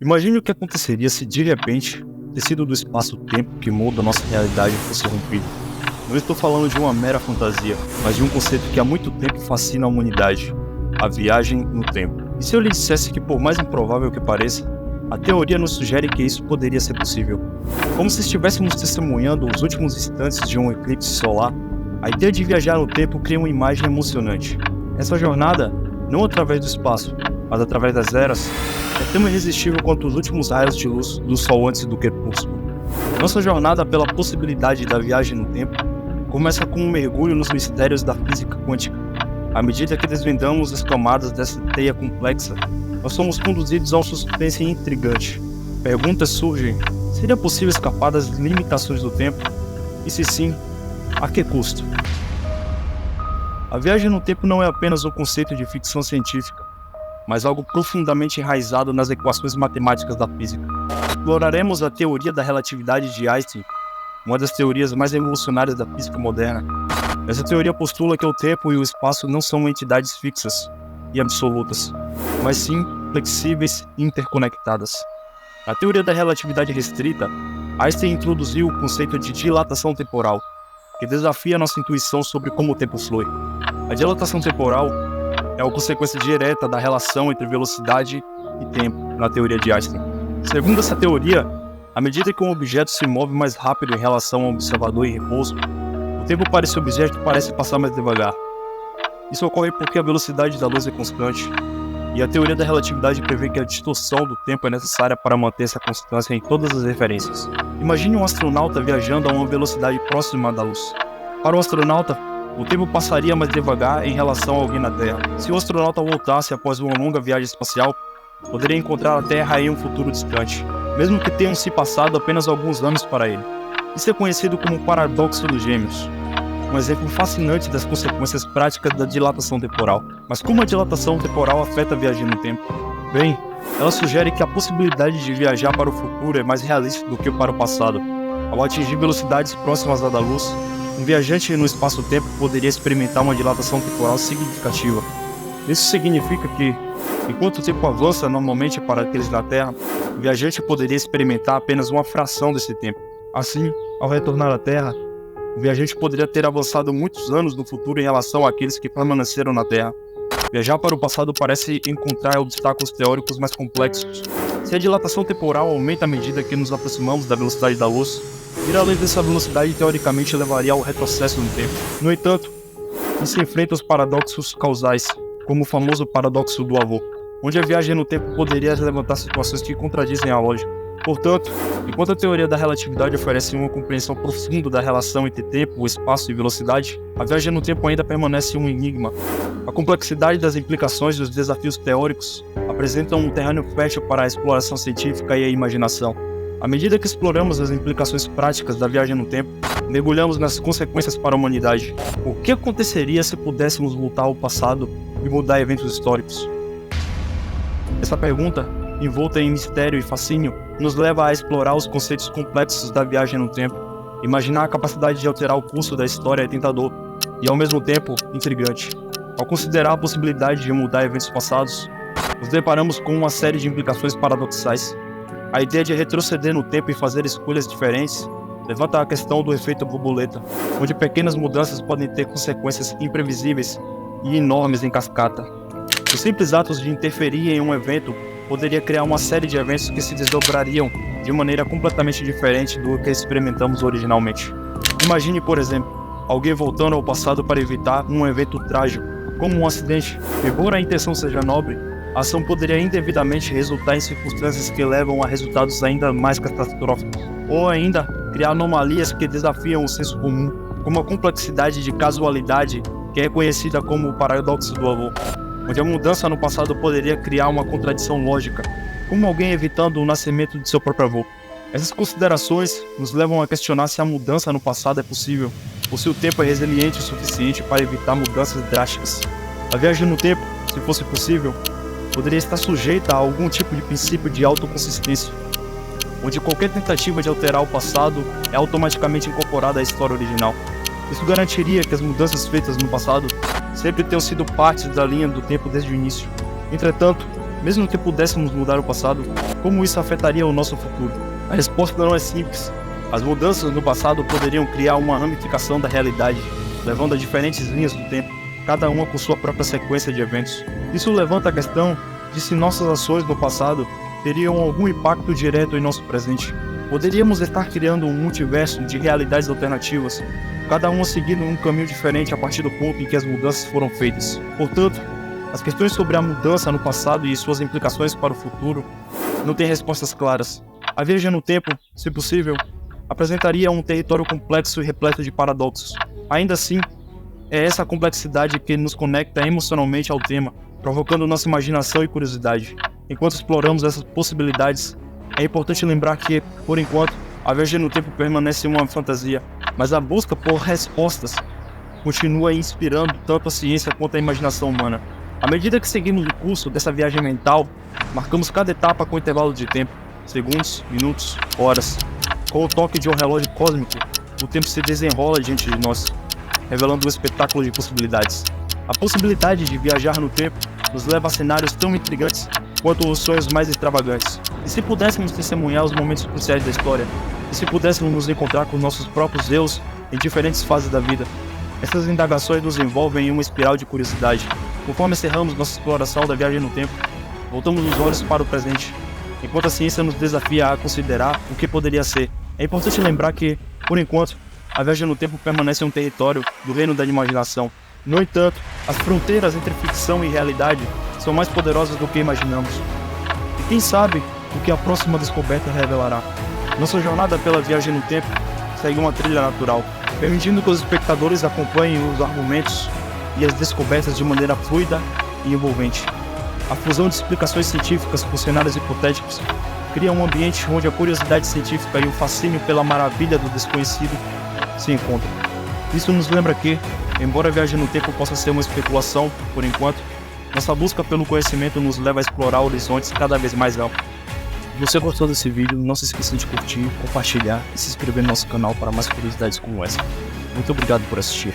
Imagine o que aconteceria se, de repente, o tecido do espaço-tempo que molda nossa realidade fosse rompido. Não estou falando de uma mera fantasia, mas de um conceito que há muito tempo fascina a humanidade: a viagem no tempo. E se eu lhe dissesse que, por mais improvável que pareça, a teoria nos sugere que isso poderia ser possível? Como se estivéssemos testemunhando os últimos instantes de um eclipse solar, a ideia de viajar no tempo cria uma imagem emocionante. Essa jornada, não através do espaço, mas através das eras, é tão irresistível quanto os últimos raios de luz do sol antes do crepúsculo. Nossa jornada pela possibilidade da viagem no tempo começa com um mergulho nos mistérios da física quântica. À medida que desvendamos as camadas dessa teia complexa, nós somos conduzidos a um suspense intrigante. Perguntas surgem: seria possível escapar das limitações do tempo? E se sim, a que custo? A viagem no tempo não é apenas um conceito de ficção científica, mas algo profundamente enraizado nas equações matemáticas da física. Exploraremos a teoria da relatividade de Einstein, uma das teorias mais revolucionárias da física moderna. Essa teoria postula que o tempo e o espaço não são entidades fixas e absolutas, mas sim flexíveis e interconectadas. Na teoria da relatividade restrita, Einstein introduziu o conceito de dilatação temporal, que desafia nossa intuição sobre como o tempo flui. A dilatação temporal é uma consequência direta da relação entre velocidade e tempo na teoria de Einstein. Segundo essa teoria, à medida que um objeto se move mais rápido em relação ao observador em repouso, o tempo para esse objeto parece passar mais devagar. Isso ocorre porque a velocidade da luz é constante, e a teoria da relatividade prevê que a distorção do tempo é necessária para manter essa constância em todas as referências. Imagine um astronauta viajando a uma velocidade próxima da luz. Para o astronauta, o tempo passaria mais devagar em relação a alguém na Terra. Se o astronauta voltasse após uma longa viagem espacial, poderia encontrar a Terra em um futuro distante, mesmo que tenham se passado apenas alguns anos para ele. Isso é conhecido como o paradoxo dos gêmeos, um exemplo fascinante das consequências práticas da dilatação temporal. Mas como a dilatação temporal afeta a viagem no tempo? Bem, ela sugere que a possibilidade de viajar para o futuro é mais realista do que para o passado. Ao atingir velocidades próximas à da luz, um viajante no espaço-tempo poderia experimentar uma dilatação temporal significativa. Isso significa que, enquanto o tempo avança normalmente para aqueles na Terra, o viajante poderia experimentar apenas uma fração desse tempo. Assim, ao retornar à Terra, o viajante poderia ter avançado muitos anos no futuro em relação àqueles que permaneceram na Terra. Viajar para o passado parece encontrar obstáculos teóricos mais complexos. Se a dilatação temporal aumenta à medida que nos aproximamos da velocidade da luz, ir além dessa velocidade teoricamente levaria ao retrocesso no tempo. No entanto, isso enfrenta os paradoxos causais, como o famoso paradoxo do avô, onde a viagem no tempo poderia levantar situações que contradizem a lógica. Portanto, enquanto a teoria da relatividade oferece uma compreensão profunda da relação entre tempo, espaço e velocidade, a viagem no tempo ainda permanece um enigma. A complexidade das implicações e os desafios teóricos apresentam um terreno fértil para a exploração científica e a imaginação. À medida que exploramos as implicações práticas da viagem no tempo, mergulhamos nas consequências para a humanidade. O que aconteceria se pudéssemos voltar ao passado e mudar eventos históricos? Essa pergunta, envolta em mistério e fascínio, nos leva a explorar os conceitos complexos da viagem no tempo. Imaginar a capacidade de alterar o curso da história é tentador e, ao mesmo tempo, intrigante. Ao considerar a possibilidade de mudar eventos passados, nos deparamos com uma série de implicações paradoxais. A ideia de retroceder no tempo e fazer escolhas diferentes levanta a questão do efeito borboleta, onde pequenas mudanças podem ter consequências imprevisíveis e enormes em cascata. Os simples atos de interferir em um evento poderia criar uma série de eventos que se desdobrariam de maneira completamente diferente do que experimentamos originalmente. Imagine, por exemplo, alguém voltando ao passado para evitar um evento trágico, como um acidente. Embora a intenção seja nobre, a ação poderia indevidamente resultar em circunstâncias que levam a resultados ainda mais catastróficos, ou ainda criar anomalias que desafiam o senso comum, como a complexidade de casualidade que é conhecida como o paradoxo do avô, onde a mudança no passado poderia criar uma contradição lógica, como alguém evitando o nascimento de seu próprio avô. Essas considerações nos levam a questionar se a mudança no passado é possível, ou se o tempo é resiliente o suficiente para evitar mudanças drásticas. A viagem no tempo, se fosse possível, poderia estar sujeita a algum tipo de princípio de autoconsistência, onde qualquer tentativa de alterar o passado é automaticamente incorporada à história original. Isso garantiria que as mudanças feitas no passado sempre tenham sido parte da linha do tempo desde o início. Entretanto, Mesmo que pudéssemos mudar o passado, como isso afetaria o nosso futuro? A resposta não é simples. As mudanças no passado poderiam criar uma ramificação da realidade, levando a diferentes linhas do tempo, cada uma com sua própria sequência de eventos. Isso levanta a questão de se nossas ações no passado teriam algum impacto direto em nosso presente. Poderíamos estar criando um multiverso de realidades alternativas, cada uma seguindo um caminho diferente a partir do ponto em que as mudanças foram feitas. Portanto, as questões sobre a mudança no passado e suas implicações para o futuro não têm respostas claras. A viagem no tempo, se possível, apresentaria um território complexo e repleto de paradoxos. Ainda assim, é essa complexidade que nos conecta emocionalmente ao tema, provocando nossa imaginação e curiosidade. Enquanto exploramos essas possibilidades, é importante lembrar que, por enquanto, a viagem no tempo permanece uma fantasia, mas a busca por respostas continua inspirando tanto a ciência quanto a imaginação humana. À medida que seguimos o curso dessa viagem mental, marcamos cada etapa com intervalo de tempo, segundos, minutos, horas. Com o toque de um relógio cósmico, o tempo se desenrola diante de nós, revelando um espetáculo de possibilidades. A possibilidade de viajar no tempo nos leva a cenários tão intrigantes quanto os sonhos mais extravagantes. E se pudéssemos testemunhar os momentos cruciais da história? E se pudéssemos nos encontrar com nossos próprios eus em diferentes fases da vida? Essas indagações nos envolvem em uma espiral de curiosidade. Conforme encerramos nossa exploração da viagem no tempo, voltamos os olhos para o presente, enquanto a ciência nos desafia a considerar o que poderia ser. É importante lembrar que, por enquanto, a viagem no tempo permanece um território do reino da imaginação. No entanto, as fronteiras entre ficção e realidade são mais poderosas do que imaginamos. E quem sabe o que a próxima descoberta revelará? Nossa jornada pela viagem no tempo segue uma trilha natural, permitindo que os espectadores acompanhem os argumentos e as descobertas de maneira fluida e envolvente. A fusão de explicações científicas com cenários hipotéticos cria um ambiente onde a curiosidade científica e o fascínio pela maravilha do desconhecido se encontram. Isso nos lembra que, embora a viagem no tempo possa ser uma especulação, por enquanto, nossa busca pelo conhecimento nos leva a explorar horizontes cada vez mais amplos. Se você gostou desse vídeo, não se esqueça de curtir, compartilhar e se inscrever no nosso canal para mais curiosidades como essa. Muito obrigado por assistir.